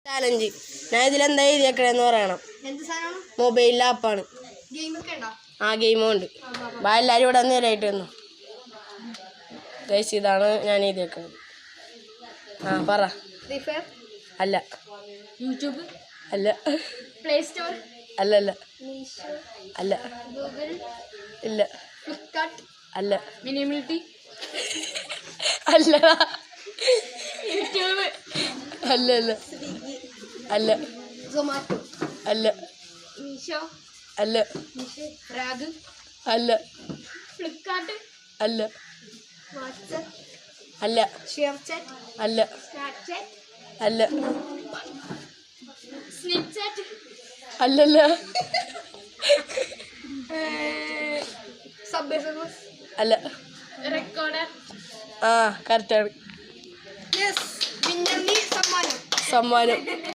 Challenge ഞാൻ ഇതിലെന്താ എഴുതിയേക്കണെന്ന് പറയണം. മൊബൈലിലെ ആപ്പാണ്. ആ ഗെയിമും ഉണ്ട്. എല്ലാവരും ഇവിടെ നേരായിട്ട് വന്നു. ഗൈസ് ഇതാണ് ഞാൻ എഴുതിയേക്കുന്നത്. ആ പറ. അല്ല. യൂട്യൂബ് അല്ല. പ്ലേ സ്റ്റോർ അല്ലല്ല. അല്ല. ഗൂഗിൾ ഇല്ല. ഫ്ലിപ്കാർട്ട് അല്ല. മിനിമിലിറ്റി അല്ല. യൂട്യൂബ് അല്ല. അല്ല. അല്ല. സൊമാറ്റോ അല്ല. മീഷോ അല്ല. റാഗ് അല്ല. ഫ്ലിപ്കാർട്ട് അല്ല. വാട്സ്ആപ്പ് അല്ല. ഷെയർചാറ്റ് അല്ല. സ്നാപ്ചാറ്റ് അല്ല. സ്നാപ്ചാറ്റ് അല്ലല്ല. സബ്വേ സർഫേസ് അല്ല. റെക്കോർഡർ ആ കറക്റ്റാണ്. യെസ് വിന്നറിന് സമ്മാനം സമ്മാനം